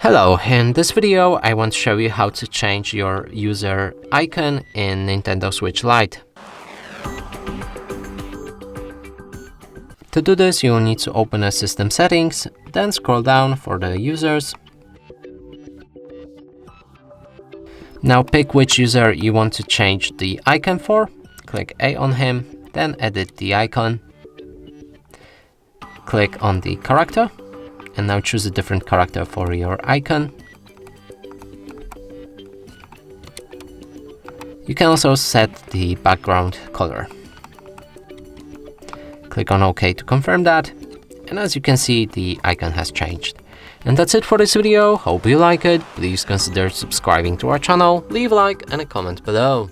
Hello, in this video I want to show you how to change your user icon in Nintendo Switch Lite. To do this, you will need to open a System Settings, then scroll down for the users. Now pick which user you want to change the icon for. Click A on him, then edit the icon. Click on the character, and now choose a different character for your icon. You can also set the background color. Click on OK to confirm that, and as you can see, the icon has changed. And that's it for this video. Hope you like it. Please consider subscribing to our channel, leave a like and a comment below.